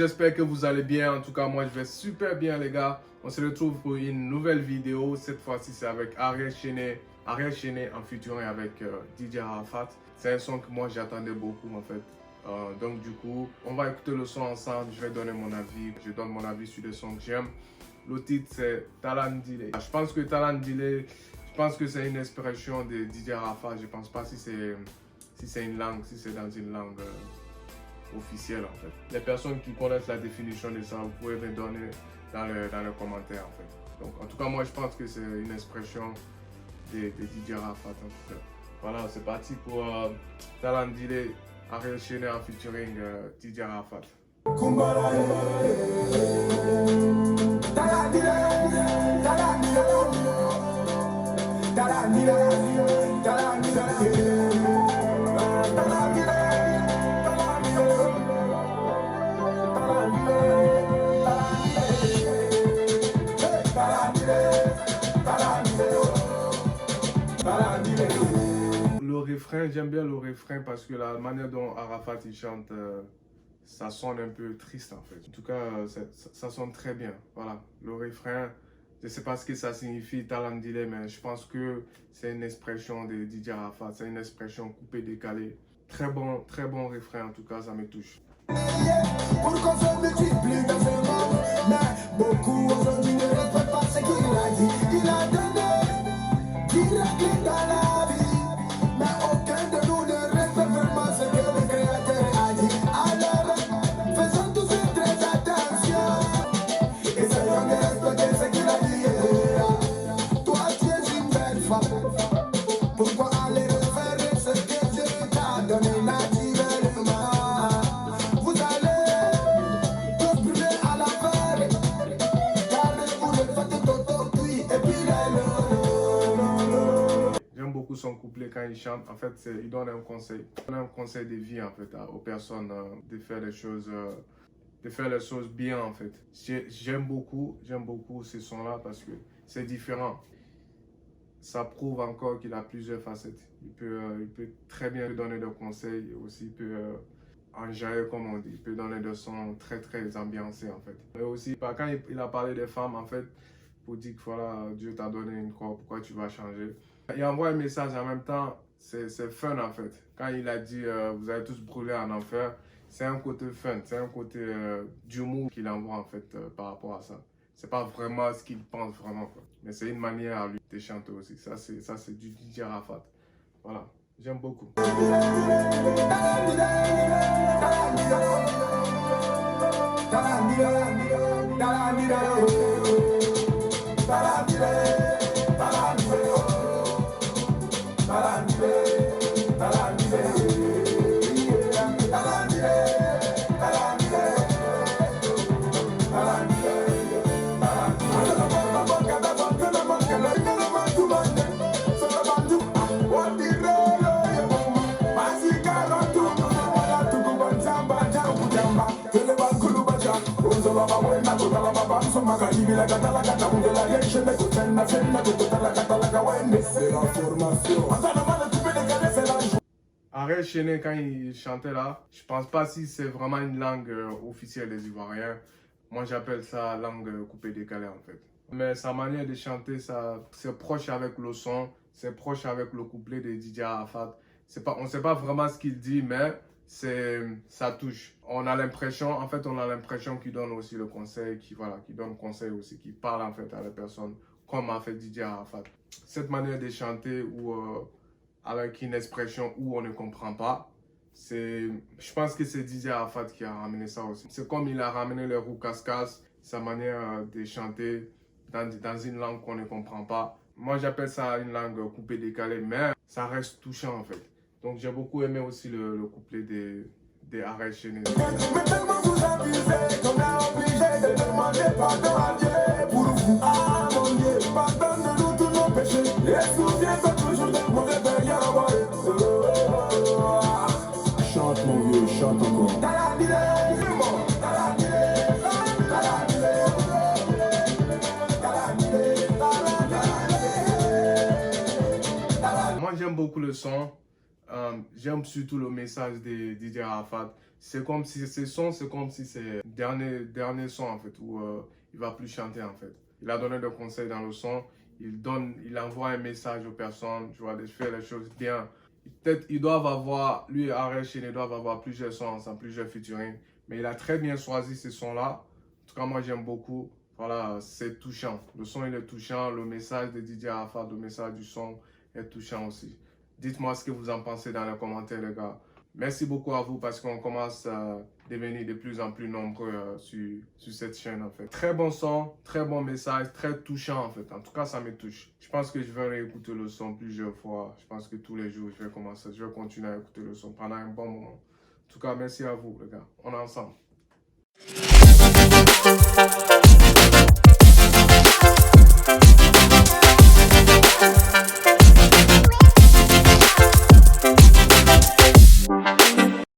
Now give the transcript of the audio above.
j'espère que vous allez bien. En tout cas, moi, je vais super bien, les gars. On se retrouve pour une nouvelle vidéo. Cette fois-ci, c'est avec Ariel Chené. Ariel Chené en featuring avec DJ Arafat. C'est un son que moi, j'attendais beaucoup, en fait. Donc, du coup, on va écouter le son ensemble. Je vais donner mon avis. Je donne mon avis sur les sons que j'aime. Le titre, c'est Talandile. Je pense que Talandile, je pense que c'est une expression de DJ Arafat. Je pense pas si c'est une langue, si c'est dans une langue officielle en fait. Les personnes qui connaissent la définition de ça, vous pouvez me donner dans les commentaires en fait. Donc en tout cas, moi je pense que c'est une expression de DJ Arafat en tout cas. Voilà, c'est parti pour Talandile, Ariel Chené en featuring DJ Arafat. Le refrain, j'aime bien le refrain parce que la manière dont Arafat il chante, ça sonne un peu triste en fait. En tout cas, ça sonne très bien. Voilà, le refrain, je ne sais pas ce que ça signifie, Talandile, mais je pense que c'est une expression de DJ Arafat, c'est une expression coupée, décalée. Très bon refrain, en tout cas, ça me touche. Pour qu'on se multiplie dans ce monde, mais beaucoup aujourd'hui ne respectent pas ce qu'il a dit. Il a donné direct dans la vie, mais aucun de nous ne respecte vraiment ce que le Créateur a dit. Alors, faisons tous très attention et essayons de respecter ce qu'il a dit. Toi, tu es une belle femme, pourquoi aller refaire ce que Dieu t'a donné naturellement? Son couplet quand il chante, en fait, il donne un conseil. Il donne un conseil de vie, en fait, aux personnes de faire les choses bien, en fait. J'aime beaucoup ces sons-là parce que c'est différent. Ça prouve encore qu'il a plusieurs facettes. Il peut très bien donner des conseils et aussi il peut enjailler, comme on dit. Il peut donner des sons très ambiancés, en fait. Et aussi, quand il a parlé des femmes, en fait, pour dire que voilà, Dieu t'a donné une croix, pourquoi tu vas changer? Il envoie un message en même temps, c'est fun en fait. Quand il a dit vous allez tous brûler en enfer, c'est un côté fun, c'est un côté d'humour qu'il envoie en fait par rapport à ça. C'est pas vraiment ce qu'il pense vraiment quoi. Mais c'est une manière à lui de chanter aussi. Ça c'est du DJ Arafat. Voilà, j'aime beaucoup. Ariel Chené, quand il chantait là, je pense pas si c'est vraiment une langue officielle des Ivoiriens. Moi, j'appelle ça langue coupée décalée en fait. Mais sa manière de chanter, c'est proche avec le son, c'est proche avec le couplet de DJ Arafat. On ne sait pas vraiment ce qu'il dit, mais ça touche. On a l'impression qu'il donne aussi le conseil, qui donne conseil aussi, qui parle en fait à la personne, comme a fait DJ Arafat. Cette manière de chanter avec une expression où on ne comprend pas, je pense que c'est DJ Arafat qui a ramené ça aussi. C'est comme il a ramené le Roukas-Kas, sa manière de chanter dans une langue qu'on ne comprend pas. Moi, j'appelle ça une langue coupée décalée, mais ça reste touchant en fait. Donc j'ai beaucoup aimé aussi le couplet des Ariel Chené. Mais tellement vous abusez qu'on est obligé de demander pardon à Dieu pour vous. Ah mon Dieu, pardonne-nous tous nos péchés et souviens-toi toujours de mon réveil à la. Chante mon vieux, chante encore. Moi j'aime beaucoup le son. J'aime surtout le message de DJ Arafat. C'est comme si ces sons, c'est comme si c'est le dernier son en fait, où il va plus chanter en fait. Il a donné des conseils dans le son, il envoie un message aux personnes, tu vois, de faire les choses bien. Peut-être ils doivent avoir, lui et Ariel Chené doivent avoir plusieurs sons ensemble, plusieurs featuring, mais il a très bien choisi ces sons-là. En tout cas, moi j'aime beaucoup. Voilà, c'est touchant. Le son il est touchant, le message de DJ Arafat, le message du son est touchant aussi. Dites-moi ce que vous en pensez dans les commentaires, les gars. Merci beaucoup à vous parce qu'on commence à devenir de plus en plus nombreux sur cette chaîne en fait. Très bon son, très bon message, très touchant en fait. En tout cas, ça me touche. Je pense que je vais réécouter le son plusieurs fois. Je pense que tous les jours, je vais continuer à écouter le son pendant un bon moment. En tout cas, merci à vous les gars. On est ensemble.